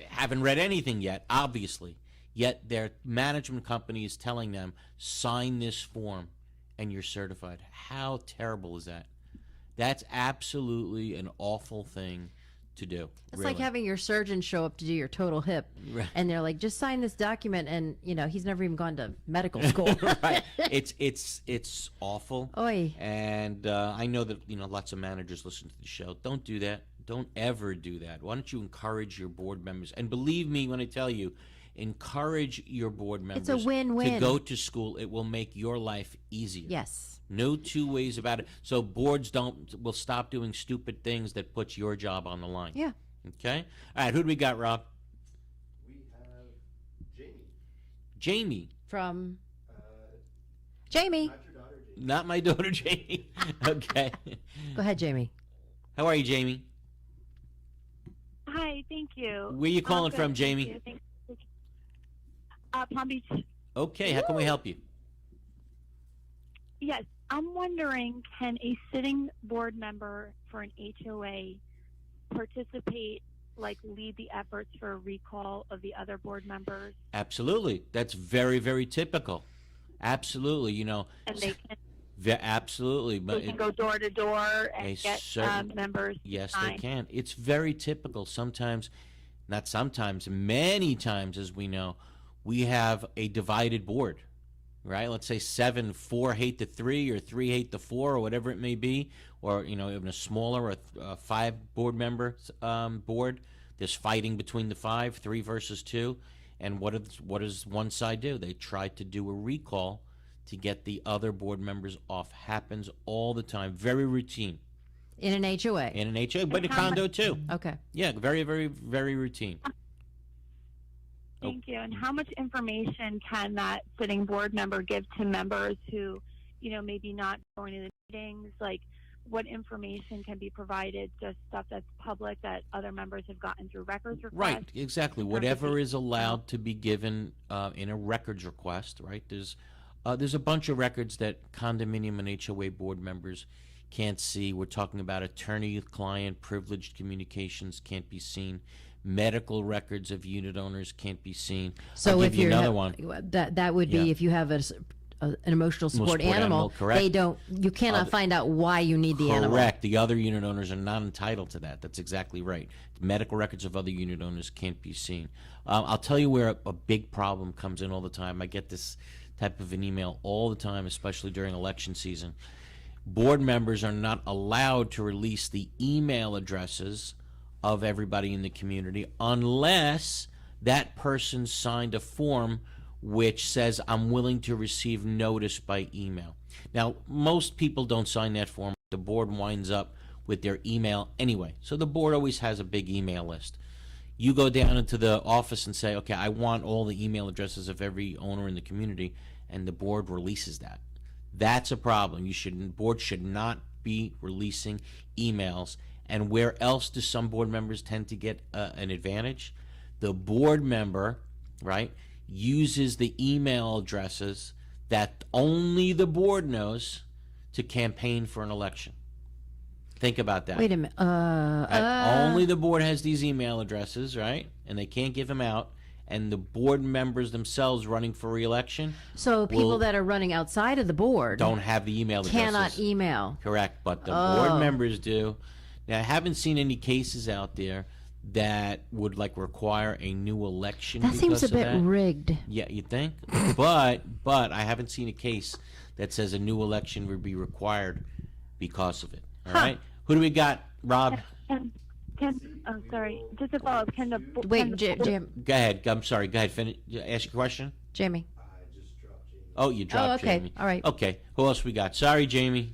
haven't read anything yet, obviously. Yet their management company is telling them, sign this form and you're certified. How terrible is that? That's absolutely an awful thing to do. It's like having your surgeon show up to do your total hip. Right. And they're like, just sign this document. And, you know, he's never even gone to medical school. Right. It's awful. Oy. And I know that, you know, lots of managers listen to the show. Don't do that. Don't ever do that. Why don't you encourage your board members? And believe me when I tell you, encourage your board members It's a win-win. to go to school. It will make your life easier. Yes. No two ways about it. So boards will stop doing stupid things that puts your job on the line. Yeah. Okay? All right, who do we got, Rob? We have Jamie. Jamie. From Jamie. Not your daughter, Not my daughter, Jamie. Okay. Go ahead, Jamie. How are you, Jamie? Hi, thank you. Where you calling Good, from, thank Jamie? you. Thank you. Palm Beach. Okay, how can we help you? Yes, I'm wondering, can a sitting board member for an HOA participate, like lead the efforts for a recall of the other board members? Absolutely. That's very, very typical. Absolutely. You know, And they can, absolutely. they can go door to door and get members to Yes, sign. they can. It's very typical. Sometimes, not sometimes, many times, as we know, we have a divided board, right? Let's say 4 hate the 3, or 3 hate the 4, or whatever it may be, or, you know, even a smaller, a 5 board member board. There's fighting between the 5, 3 versus 2. And what does one side do? They try to do a recall to get the other board members off. Happens all the time. Very routine. In an HOA. In an HOA, but a condo too. Okay. Yeah, very, very, very routine. Thank you. And how much information can that sitting board member give to members who, you know, maybe not going to the meetings? Like, what information can be provided? Just stuff that's public that other members have gotten through records requests? Right, exactly. Whatever is allowed to be given in a records request, right? There's a bunch of records that condominium and HOA board members can't see. We're talking about attorney-client privileged communications can't be seen. Medical records of unit owners can't be seen. So I'll if give you you another have, one. that would be Yeah. if you have an emotional support animal, correct. you cannot find out why you need the animal. Correct. The other unit owners are not entitled to that. That's exactly right. Medical records of other unit owners can't be seen. I'll tell you where a big problem comes in all the time. I get this type of an email all the time, especially during election season. Board members are not allowed to release the email addresses of everybody in the community unless that person signed a form which says, I'm willing to receive notice by email. Now, most people don't sign that form. The board winds up with their email anyway. So the board always has a big email list. You go down into the office and say, okay, I want all the email addresses of every owner in the community, and the board releases that. That's a problem. Board should not be releasing emails. And where else do some board members tend to get an advantage? The board member, right, uses the email addresses that only the board knows to campaign for an election. Think about that. Wait a minute. Only the board has these email addresses, right? And they can't give them out. And the board members themselves running for re-election. So people that are running outside of the board don't have the email addresses. Cannot email. Correct, but the board members do. Now, I haven't seen any cases out there that would require a new election. That seems a bit rigged. Yeah, you think? but I haven't seen a case that says a new election would be required because of it. All right. Who do we got, Rob? Sorry, just a follow-up. Jim. Go ahead. I'm sorry. Go ahead. Finish. Ask your question. Jamie. I just dropped Jamie. Oh, you dropped okay. Jamie. All right. Okay. Who else we got? Sorry, Jamie.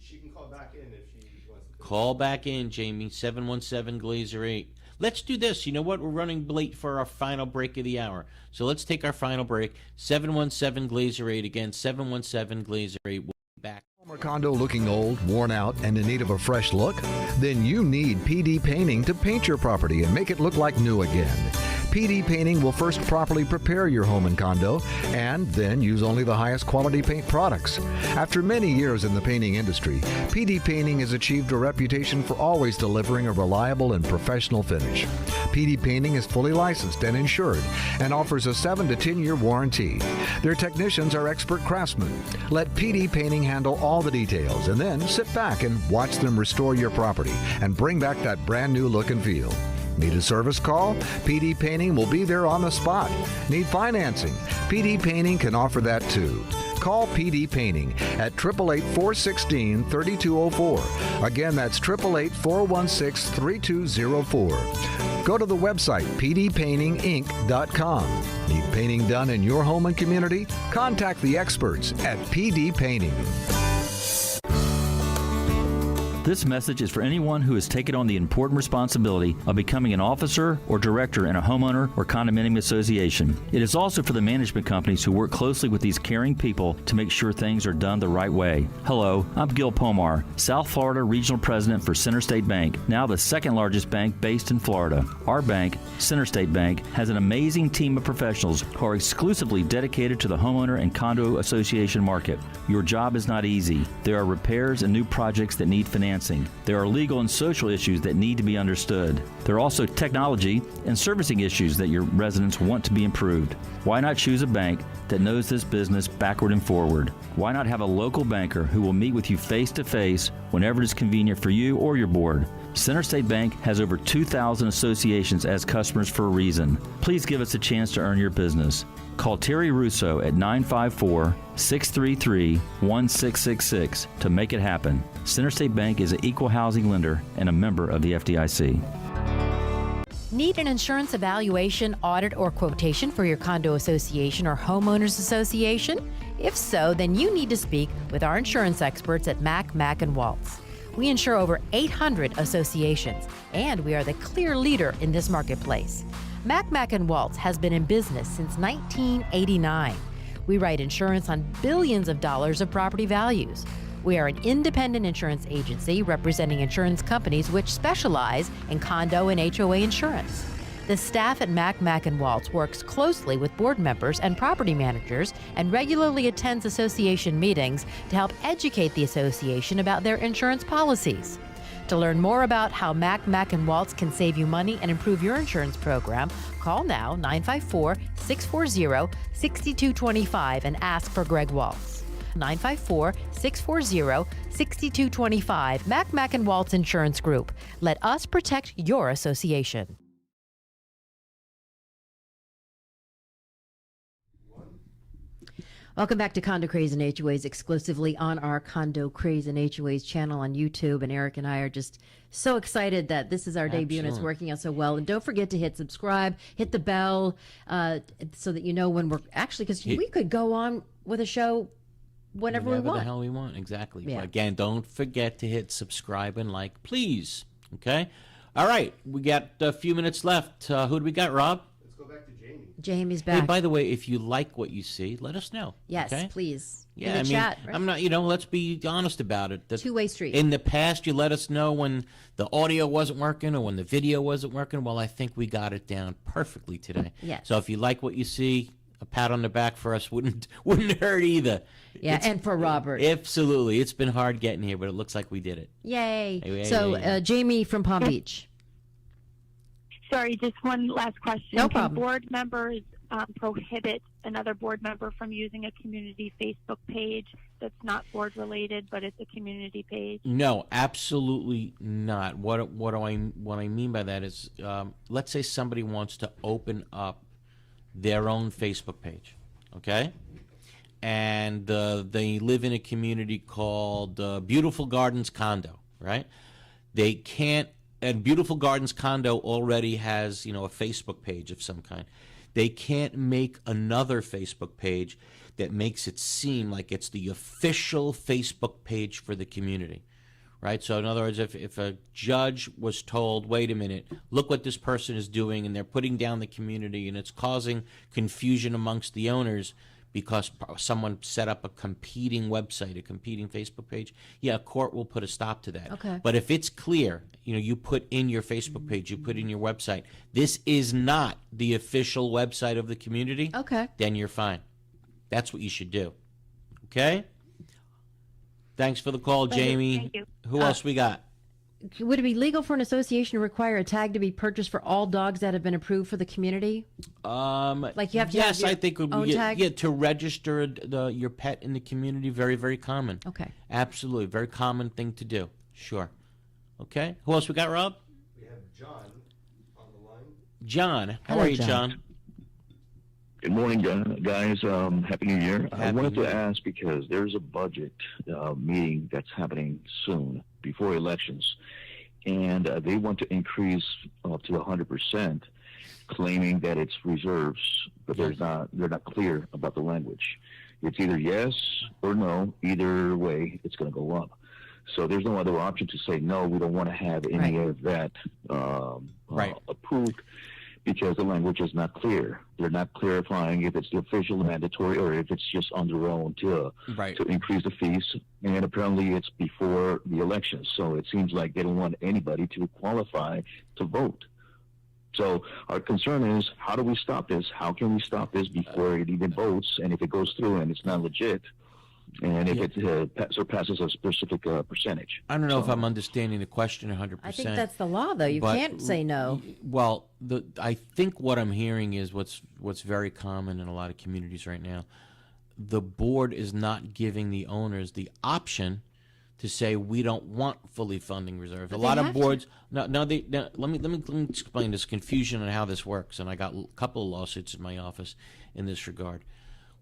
She can call back in if she wants to. Call back in, Jamie. 717-GLAZER-8. Let's do this. You know what? We're running late for our final break of the hour. So let's take our final break. 717-GLAZER-8. Again, 717-GLAZER-8. We'll be back. Or condo looking old, worn out, and in need of a fresh look? Then you need PD Painting to paint your property and make it look like new again. PD Painting will first properly prepare your home and condo and then use only the highest quality paint products. After many years in the painting industry, PD Painting has achieved a reputation for always delivering a reliable and professional finish. PD Painting is fully licensed and insured and offers a 7 to 10 year warranty. Their technicians are expert craftsmen. Let PD Painting handle all the details and then sit back and watch them restore your property and bring back that brand new look and feel. Need a service call? PD Painting will be there on the spot. Need financing? PD Painting can offer that too. Call PD Painting at 888-416-3204. Again, that's 888-416-3204. Go to the website pdpaintinginc.com. Need painting done in your home and community? Contact the experts at PD Painting. This message is for anyone who has taken on the important responsibility of becoming an officer or director in a homeowner or condominium association. It is also for the management companies who work closely with these caring people to make sure things are done the right way. Hello, I'm Gil Pomar, South Florida Regional President for Center State Bank, now the second largest bank based in Florida. Our bank, Center State Bank, has an amazing team of professionals who are exclusively dedicated to the homeowner and condo association market. Your job is not easy. There are repairs and new projects that need financing. There are legal and social issues that need to be understood. There are also technology and servicing issues that your residents want to be improved. Why not choose a bank that knows this business backward and forward? Why not have a local banker who will meet with you face to face whenever it is convenient for you or your board? Center State Bank has over 2,000 associations as customers for a reason. Please give us a chance to earn your business. Call Terry Russo at 954-633-1666 to make it happen. Center State Bank is an equal housing lender and a member of the FDIC. Need an insurance evaluation, audit, or quotation for your condo association or homeowners association? If so, then you need to speak with our insurance experts at Mack Waltz. We insure over 800 associations, and we are the clear leader in this marketplace. Mack Waltz has been in business since 1989. We write insurance on billions of dollars of property values. We are an independent insurance agency representing insurance companies which specialize in condo and HOA insurance. The staff at Mack Waltz works closely with board members and property managers and regularly attends association meetings to help educate the association about their insurance policies. To learn more about how Mack Waltz can save you money and improve your insurance program, call now 954-640-6225 and ask for Greg Waltz. 954-640-6225. Mack Waltz Insurance Group. Let us protect your association. Welcome back to Condo Craze and HOAs, exclusively on our Condo Craze and HOAs channel on YouTube. And Eric and I are just so excited that this is our debut and it's working out so well. And don't forget to hit subscribe, hit the bell, so that you know when we're actually, because we could go on with a show whenever we want. The hell we want, exactly. Yeah. But again, don't forget to hit subscribe and like, please. Okay? All right, we got a few minutes left. Who do we got, Rob? Let's go back to Jamie. Jamie's back. Hey, by the way, if you like what you see, let us know. Yes, okay? please. Yeah, in the chat, right? I'm not, let's be honest about it. Two-way street. In the past, you let us know when the audio wasn't working or when the video wasn't working. Well, I think we got it down perfectly today. Yes. So if you like what you see, a pat on the back for us wouldn't hurt either. Yeah, and for Robert. Absolutely. It's been hard getting here, but it looks like we did it. Yay. Hey, So, Jamie from Palm Beach. Sorry, just one last question. No problem. Can board members prohibit another board member from using a community Facebook page that's not board related, but it's a community page? No, absolutely not. What I mean by that is, let's say somebody wants to open up their own Facebook page, okay? And they live in a community called Beautiful Gardens Condo, right? They can't, and Beautiful Gardens Condo already has, a Facebook page of some kind. They can't make another Facebook page that makes it seem like it's the official Facebook page for the community, right? So in other words, if a judge was told, wait a minute, look what this person is doing, and they're putting down the community, and it's causing confusion amongst the owners because someone set up a competing website, a competing Facebook page, yeah, a court will put a stop to that. Okay. But if it's clear, you put in your Facebook page, you put in your website, this is not the official website of the community, Okay. then you're fine. That's what you should do. Okay? Thanks for the call, Jamie. Thank you. Who else we got? Would it be legal for an association to require a tag to be purchased for all dogs that have been approved for the community? Like you have to yes, have your I think own tag? yeah, to register your pet in the community, very, very common. Okay. Absolutely, very common thing to do. Sure. Okay. Who else we got, Rob? We have John on the line. John. How Hello, are you, John. John? Good morning, guys. Happy New Year. I Happy wanted New to Year. ask because there's a budget meeting that's happening soon before elections, and they want to increase up to 100%, claiming that it's reserves, but they're not clear about the language. It's either yes or no. Either way, it's going to go up. So there's no other option to say, no, we don't want to have any of that approved, because the language is not clear. They're not clarifying if it's the official mandatory or if it's just on their own to increase the fees. And apparently it's before the election. So it seems like they don't want anybody to qualify to vote. So our concern is, how do we stop this? How can we stop this before it even votes? And if it goes through and it's not legit, and if it surpasses a specific percentage. I don't know if I'm understanding the question 100%. I think that's the law, though. You can't say no. Well, I think what I'm hearing is what's very common in a lot of communities right now. The board is not giving the owners the option to say we don't want fully funding reserves. A lot of boards let me explain this confusion on how this works. And I got a couple of lawsuits in my office in this regard.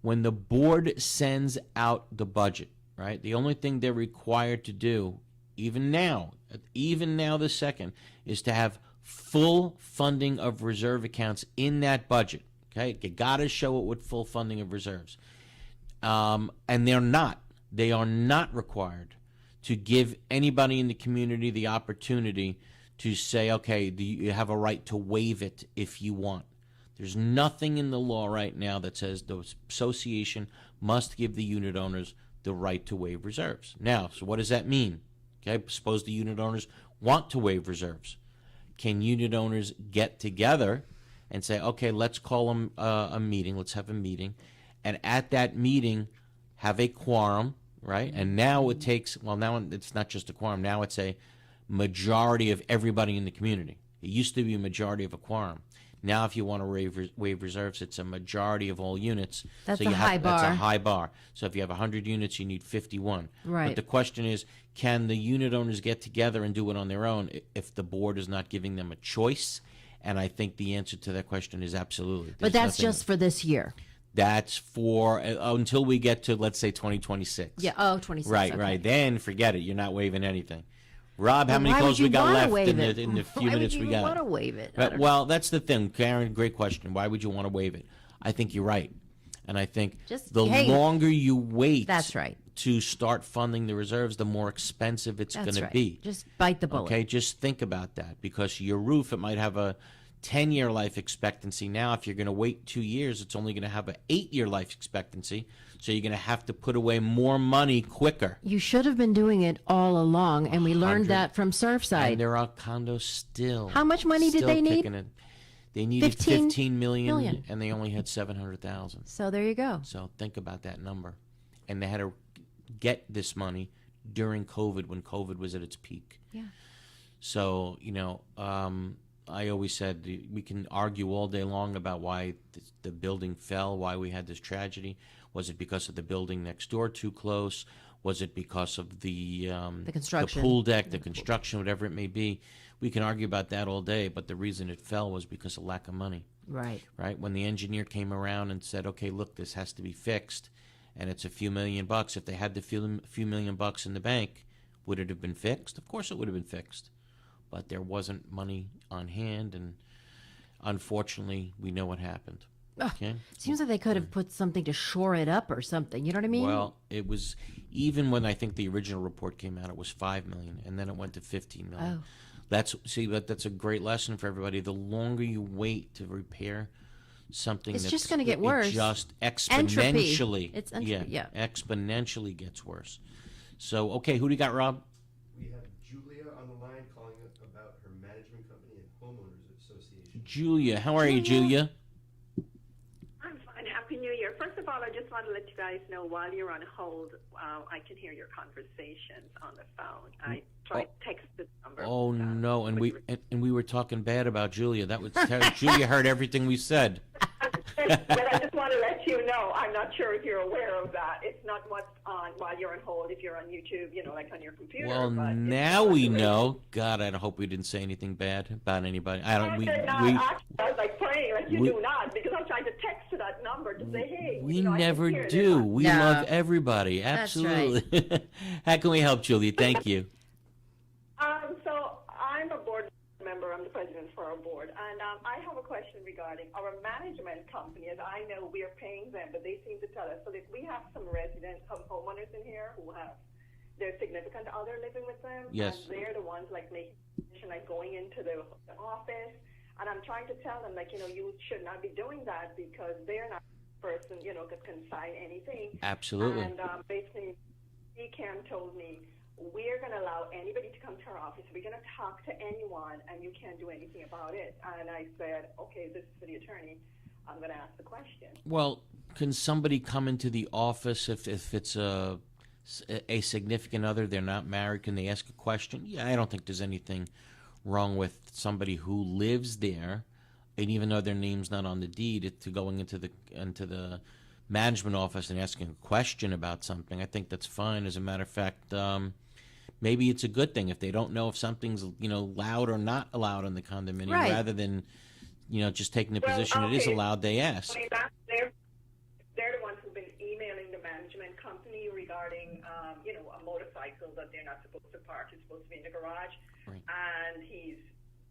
When the board sends out the budget, right, the only thing they're required to do, even now this second, is to have full funding of reserve accounts in that budget. Okay, you got to show it with full funding of reserves, and they are not required to give anybody in the community the opportunity to say, okay, you have a right to waive it if you want. There's nothing in the law right now that says the association must give the unit owners the right to waive reserves. Now, so what does that mean? Okay, suppose the unit owners want to waive reserves. Can unit owners get together and say, okay, let's call them a meeting, let's have a meeting, and at that meeting have a quorum, right? And now it takes, now it's not just a quorum, now it's a majority of everybody in the community. It used to be a majority of a quorum. Now, if you want to waive reserves, it's a majority of all units. That's a high bar. That's a high bar. So if you have 100 units, you need 51. Right. But the question is, can the unit owners get together and do it on their own if the board is not giving them a choice? And I think the answer to that question is absolutely. But that's just for this year. That's for until we get to, let's say, 2026. Yeah, 26. Right, okay. right. Then forget it. You're not waiving anything. Rob, how many calls we got left in the few minutes we got? Why would you want to waive it? Well, that's the thing. Karen, great question. Why would you want to waive it? I think you're right. And I think longer you wait to start funding the reserves, the more expensive it's going to be. Just bite the bullet. Okay, just think about that. Because your roof, it might have a 10-year life expectancy. Now, if you're going to wait 2 years, it's only going to have an 8-year life expectancy. So you're going to have to put away more money quicker. You should have been doing it all along, and we learned that from Surfside. And there are condos still. How much money did they need? They needed 15 million, and they only had 700,000. So there you go. So think about that number. And they had to get this money during COVID, when COVID was at its peak. Yeah. So, I always said we can argue all day long about why the building fell, why we had this tragedy. Was it because of the building next door too close? Was it because of the construction, the pool deck, the construction, whatever it may be? We can argue about that all day, but the reason it fell was because of lack of money. Right. Right? When the engineer came around and said, okay, look, this has to be fixed, and it's a few $1,000,000. If they had the few $1,000,000 in the bank, would it have been fixed? Of course it would have been fixed. But there wasn't money on hand, and unfortunately, we know what happened. Okay. Seems like they could have put something to shore it up or something. You know what I mean? Well, it was, even when I think the original report came out, it was $5 million, and then it went to $15 million. Oh. That's a great lesson for everybody. The longer you wait to repair something, it's just going to get worse. It just exponentially. It's entropy. Yeah, exponentially gets worse. So, okay, who do you got, Rob? We have Julia on the line calling about her management company and homeowners association. Julia, how are you, Julia? I'm fine. Happy New Year. First of all, I just want to let you guys know, while you're on hold, I can hear your conversations on the phone. I tried to text this number. Oh no! And we were talking bad about Julia. That was Julia heard everything we said. But I just want to let you know, I'm not sure if you're aware of that. It's not what's on while you're on hold. If you're on YouTube, like on your computer. Well, now we know. God, I hope we didn't say anything bad about anybody. I don't. Actually, I was like praying like you do not, because I'm trying to text to that number to say, hey. We never do. We love everybody. Absolutely. That's right. How can we help, Julia? Thank you. So I'm a board member. I'm the president for our board, and I have a question regarding our management company. As I know, we are paying them, but they seem to tell us. So if we have some residents, some homeowners in here who have their significant other living with them. Yes. And they're the ones like making like going into the office. And I'm trying to tell them, like, you know, you should not be doing that because they're not the person, you know, that can sign anything. Absolutely. And basically, Cam told me, we're going to allow anybody to come to our office. We're going to talk to anyone, and you can't do anything about it. And I said, okay, this is for the attorney. I'm going to ask the question. Well, can somebody come into the office if it's a significant other, they're not married, can they ask a question? Yeah, I don't think there's anything wrong with somebody who lives there, and even though their name's not on the deed, to going into the management office and asking a question about something. I think that's fine. As a matter of fact, maybe it's a good thing if they don't know if something's, you know, allowed or not allowed in the condominium, Right. rather than, you know, just taking the position it is allowed. They ask. I mean, they're the ones who've been emailing the management company regarding, you know, a motorcycle that they're not supposed to park. It's supposed to be in the garage. Right. And he's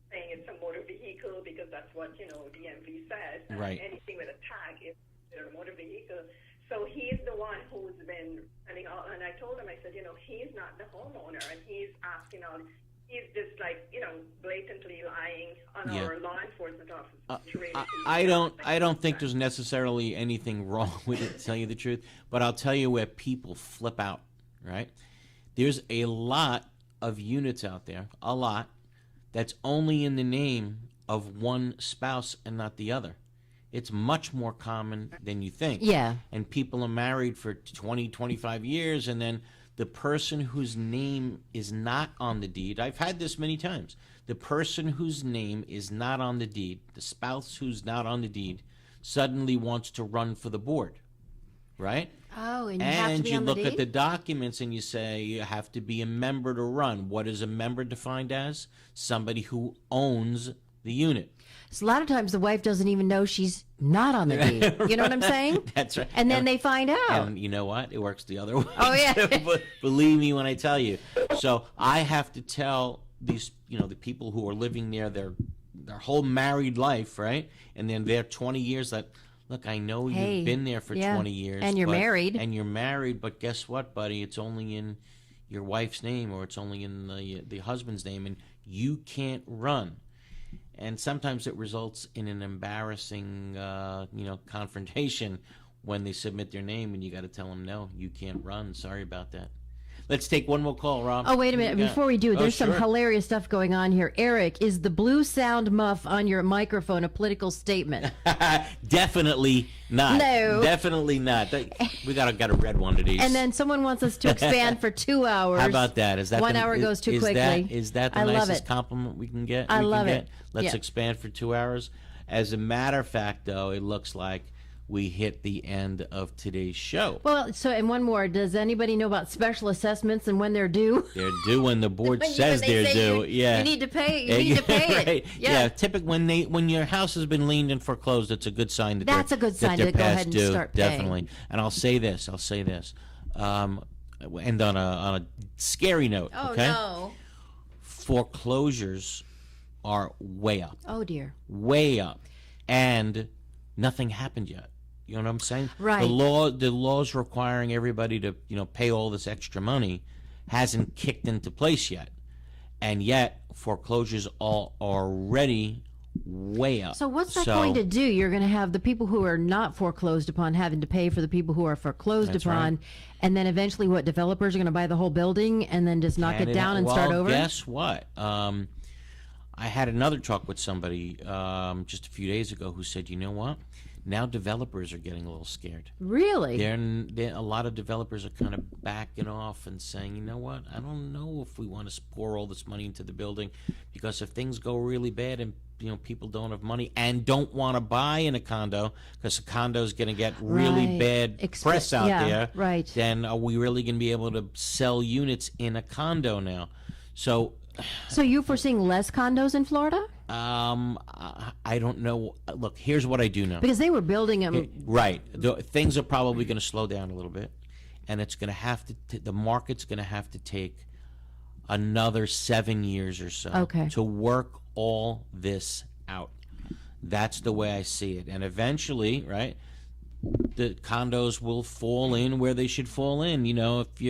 saying it's a motor vehicle because that's what, you know, DMV says. And Right. anything with a tag is a motor vehicle. So he's the one who's been sending all, and I told him, I said, you know, he's not the homeowner, and he's asking all, he's just like, you know, blatantly lying on Yeah. our law enforcement officers. I don't think there's necessarily anything wrong with it, to tell you the truth. But I'll tell you where people flip out, right? There's a lot of units out there, a lot, that's only in the name of one spouse and not the other. It's much more common than you think. Yeah. And people are married for 20, 25 years, and then the person whose name is not on the deed, I've had this many times, the person whose name is not on the deed, the spouse who's not on the deed, suddenly wants to run for the board, right? Oh, and you have to be you on the look at deed? the documents and you say you have to be a member to run. What is a member defined as? Somebody who owns the unit. So a lot of times the wife doesn't even know she's not on the deed. You know what I'm saying? That's right. And then they find out. And you know what? It works the other way. Oh, yeah. too, but believe me when I tell you. So I have to tell these, you know, the people who are living there their whole married life, right? And then they're 20 years that, look, I know Hey, you've been there for yeah. 20 years. And you're married. And you're married, but guess what, buddy? It's only in your wife's name, or it's only in the husband's name, and you can't run. And sometimes it results in an embarrassing, confrontation when they submit their name, and you got to tell them, no, you can't run. Sorry about that. Let's take one more call, Rob. Oh, wait a minute. Yeah. Before we do, there's some sure. hilarious stuff going on here. Eric, is the blue sound muff on your microphone a political statement? Definitely not. No. Definitely not. We got a red one of these. And then someone wants us to expand for 2 hours. How about that? Is that 1 hour goes too quickly. Is that the I love nicest it. compliment we can get? I we can love get? it. Let's Yeah. expand for 2 hours. As a matter of fact, though, it looks like we hit the end of today's show. Well, so, and one more. Does anybody know about special assessments and when they're due? They're due when the board When says they they're say due. you need to pay. You need to pay it. Right. Yeah. Typically, when your house has been liened and foreclosed, it's a good sign that That's they're, a good sign that to they're go past ahead and due. start paying. Definitely. And I'll say this. And on a scary note. Oh, okay? no. Foreclosures are way up. Oh, dear. Way up, and nothing happened yet. You know what I'm saying? Right. The laws requiring everybody to pay all this extra money hasn't kicked into place yet, and yet foreclosures are already way up. So what's that going to do? You're going to have the people who are not foreclosed upon having to pay for the people who are foreclosed That's upon, right. and then eventually what, developers are going to buy the whole building and then just knock it down and start over? Guess what? I had another talk with somebody just a few days ago who said, you know what? Now developers are getting a little scared. Really? A lot of developers are kind of backing off and saying, you know what? I don't know if we want to pour all this money into the building, because if things go really bad and people don't have money and don't want to buy in a condo because a condo is going to get really Right. bad press out there, right. then are we really going to be able to sell units in a condo now? So you foreseeing less condos in Florida? I don't know. Look, here's what I do know. Because they were building them. Right. Things are probably going to slow down a little bit, and it's going to have to. The market's going to have to take another 7 years or so to work all this out. That's the way I see it. And eventually, right, the condos will fall in where they should fall in. You know, if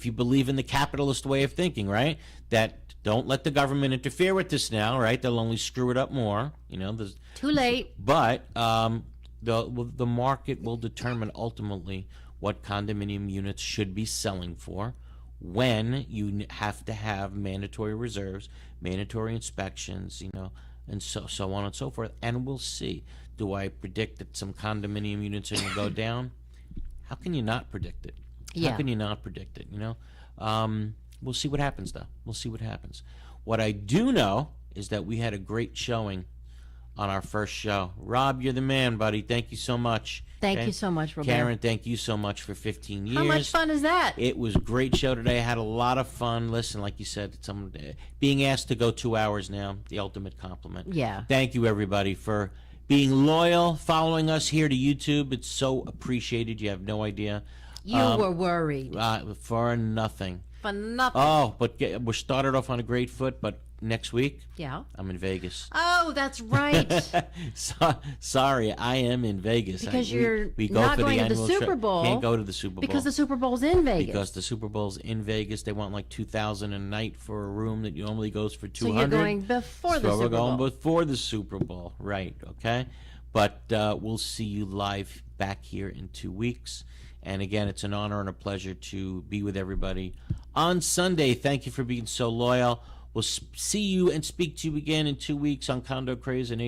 you believe in the capitalist way of thinking, right? That don't let the government interfere with this now, right? They'll only screw it up more. You know, too late. But the market will determine ultimately what condominium units should be selling for, when you have to have mandatory reserves, mandatory inspections, you know, and so on and so forth. And we'll see. Do I predict that some condominium units are going to go down? How can you not predict it? Yeah. How can you not predict it, you know? We'll see what happens, though. We'll see what happens. What I do know is that we had a great showing on our first show. Rob, you're the man, buddy. Thank you so much. Thank you so much, Robert. Karen, thank you so much for 15 years. How much fun is that? It was a great show today. I had a lot of fun. Listen, like you said, being asked to go 2 hours now, the ultimate compliment. Yeah. Thank you, everybody, for being loyal, following us here to YouTube. It's so appreciated. You have no idea. You were worried. For nothing. For nothing. Oh, but we're started off on a great foot, but next week, yeah, I'm in Vegas. Oh, that's right. Sorry, I am in Vegas. Because you're we go not for going the to the annual Super Bowl. Can't go to the Super Bowl. Because the Super Bowl's in Vegas. Because the Super Bowl's in Vegas. They want like $2,000 a night for a room that normally goes for $200. So you're going before the Super Bowl. So we're going before the Super Bowl. Right, okay? But we'll see you live back here in 2 weeks. And again, it's an honor and a pleasure to be with everybody on Sunday. Thank you for being so loyal. We'll see you and speak to you again in 2 weeks on Condo Craze and